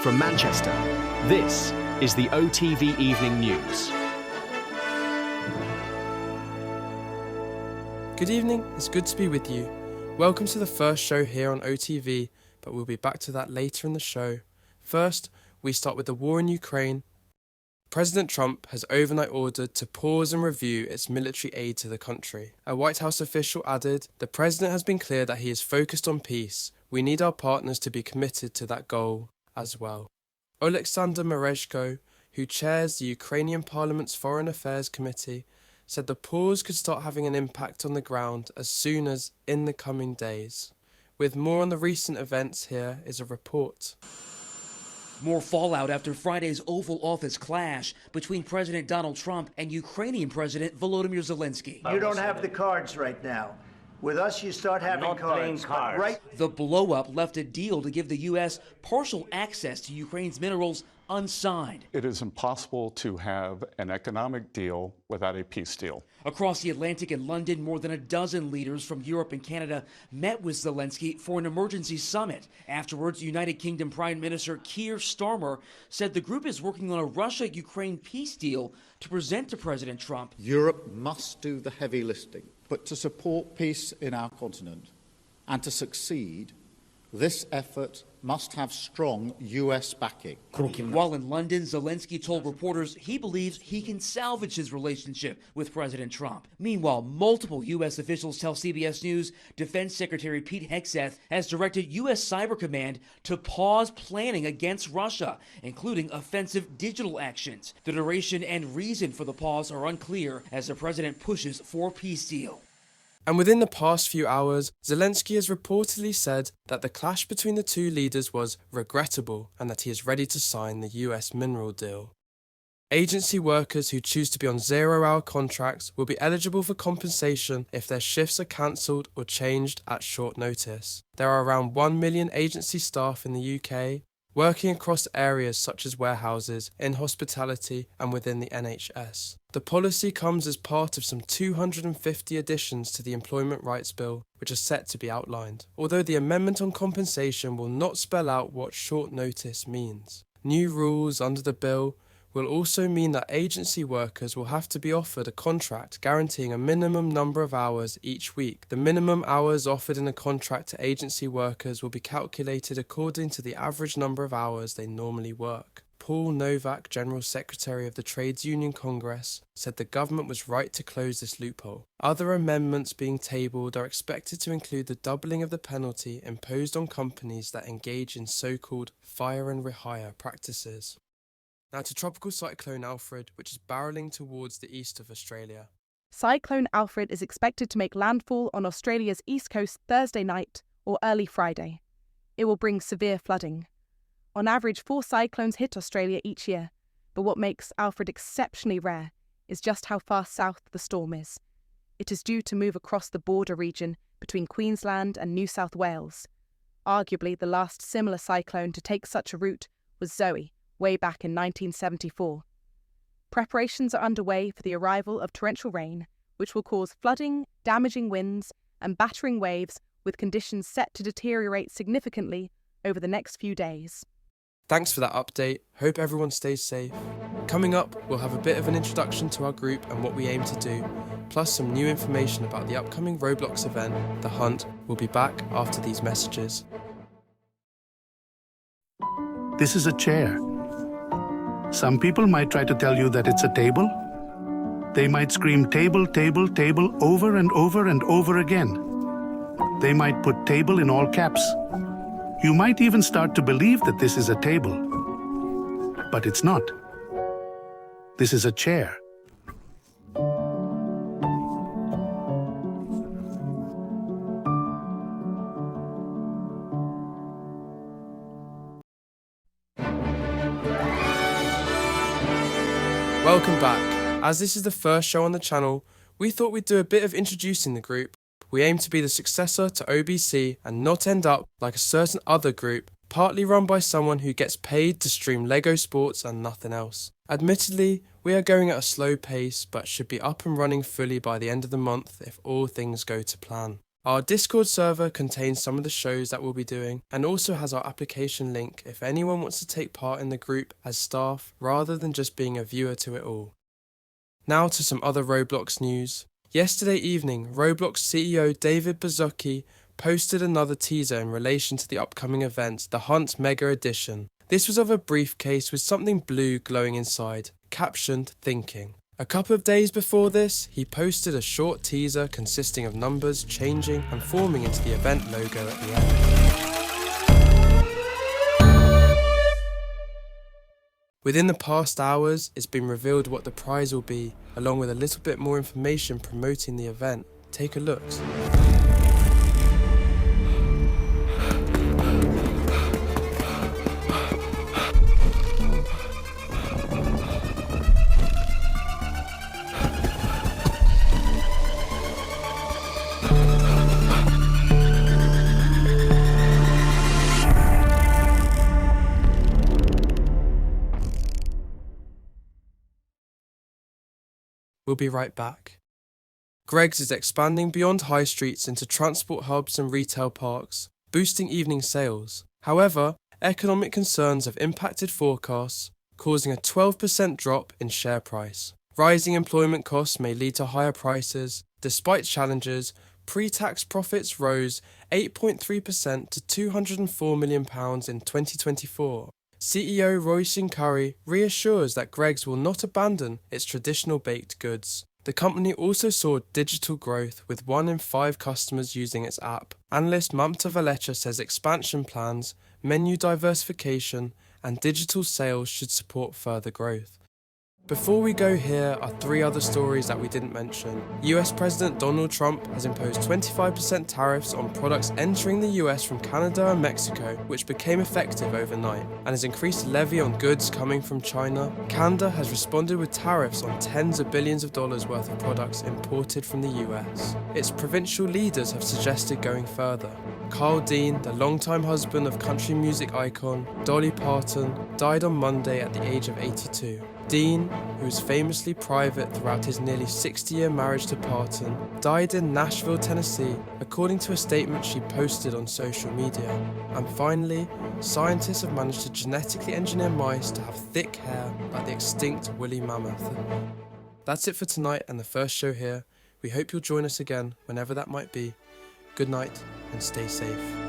From Manchester, this is the OTV Evening News. Good evening, it's good to be with you. Welcome to the first show here on OTV, but we'll be back to that later in the show. First, we start with the war in Ukraine. President Trump has overnight ordered to pause and review its military aid to the country. A White House official added, "The president has been clear that he is focused on peace. We need our partners to be committed to that goal as well." Oleksandr Merezhko, who chairs the Ukrainian Parliament's Foreign Affairs Committee, said the pause could start having an impact on the ground as soon as in the coming days. With more on the recent events, here is a report. More fallout after Friday's Oval Office clash between President Donald Trump and Ukrainian President Volodymyr Zelensky. You don't have the cards right now. With us, you start having cards. Right? The blow-up left a deal to give the U.S. partial access to Ukraine's minerals unsigned. It is impossible to have an economic deal without a peace deal. Across the Atlantic in London, more than a dozen leaders from Europe and Canada met with Zelensky for an emergency summit. Afterwards, United Kingdom Prime Minister Keir Starmer said the group is working on a Russia-Ukraine peace deal to present to President Trump. Europe must do the heavy lifting, but to support peace in our continent and to succeed, this effort must have strong U.S. backing. While in London, Zelensky told reporters he believes he can salvage his relationship with President Trump. Meanwhile, multiple U.S. officials tell CBS News Defense Secretary Pete Hegseth has directed U.S. Cyber Command to pause planning against Russia, including offensive digital actions. The duration and reason for the pause are unclear as the president pushes for a peace deal. And within the past few hours, Zelensky has reportedly said that the clash between the two leaders was regrettable and that he is ready to sign the US mineral deal. Agency workers who choose to be on zero-hour contracts will be eligible for compensation if their shifts are cancelled or changed at short notice. There are around 1 million agency staff in the UK, working across areas such as warehouses, in hospitality and within the NHS. The policy comes as part of some 250 additions to the Employment Rights Bill, which are set to be outlined, although the amendment on compensation will not spell out what short notice means. New rules under the bill will also mean that agency workers will have to be offered a contract guaranteeing a minimum number of hours each week. The minimum hours offered in a contract to agency workers will be calculated according to the average number of hours they normally work. Paul Novak, General Secretary of the Trades Union Congress, said the government was right to close this loophole. Other amendments being tabled are expected to include the doubling of the penalty imposed on companies that engage in so-called fire and rehire practices. Now to Tropical Cyclone Alfred, which is barrelling towards the east of Australia. Cyclone Alfred is expected to make landfall on Australia's east coast Thursday night or early Friday. It will bring severe flooding. On average, 4 cyclones hit Australia each year, but what makes Alfred exceptionally rare is just how far south the storm is. It is due to move across the border region between Queensland and New South Wales. Arguably, the last similar cyclone to take such a route was Zoe, way back in 1974. Preparations are underway for the arrival of torrential rain, which will cause flooding, damaging winds, and battering waves, with conditions set to deteriorate significantly over the next few days. Thanks for that update. Hope everyone stays safe. Coming up, we'll have a bit of an introduction to our group and what we aim to do, plus some new information about the upcoming Roblox event, The Hunt. We'll be back after these messages. This is a chair. Some people might try to tell you that it's a table. They might scream table, table, table over and over and over again. They might put table in all caps. You might even start to believe that this is a table. But it's not. This is a chair. Welcome back. As this is the first show on the channel, we thought we'd do a bit of introducing the group. We aim to be the successor to OBC and not end up like a certain other group, partly run by someone who gets paid to stream LEGO sports and nothing else. Admittedly, we are going at a slow pace, but should be up and running fully by the end of the month if all things go to plan. Our Discord server contains some of the shows that we'll be doing and also has our application link if anyone wants to take part in the group as staff rather than just being a viewer to it all. Now to some other Roblox news. Yesterday evening, Roblox CEO David Baszucki posted another teaser in relation to the upcoming event, the Hunt Mega Edition. This was of a briefcase with something blue glowing inside, captioned "Thinking." A couple of days before this, he posted a short teaser consisting of numbers changing and forming into the event logo at the end. Within the past hours, it's been revealed what the prize will be, along with a little bit more information promoting the event. Take a look. We'll be right back. Greggs is expanding beyond high streets into transport hubs and retail parks, boosting evening sales. However, economic concerns have impacted forecasts, causing a 12% drop in share price. Rising employment costs may lead to higher prices. Despite challenges, pre-tax profits rose 8.3% to £204 million in 2024. CEO Roisin Curry reassures that Greggs will not abandon its traditional baked goods. The company also saw digital growth, with 1 in 5 customers using its app. Analyst Mamta Valecha says expansion plans, menu diversification, and digital sales should support further growth. Before we go, here are 3 other stories that we didn't mention. US President Donald Trump has imposed 25% tariffs on products entering the US from Canada and Mexico, which became effective overnight, and has increased levy on goods coming from China. Canada has responded with tariffs on tens of billions of dollars worth of products imported from the US. Its provincial leaders have suggested going further. Carl Dean, the longtime husband of country music icon Dolly Parton, died on Monday at the age of 82. Dean, who was famously private throughout his nearly 60-year marriage to Parton, died in Nashville, Tennessee, according to a statement she posted on social media. And finally, scientists have managed to genetically engineer mice to have thick hair like the extinct woolly mammoth. That's it for tonight and the first show here. We hope you'll join us again whenever that might be. Good night and stay safe.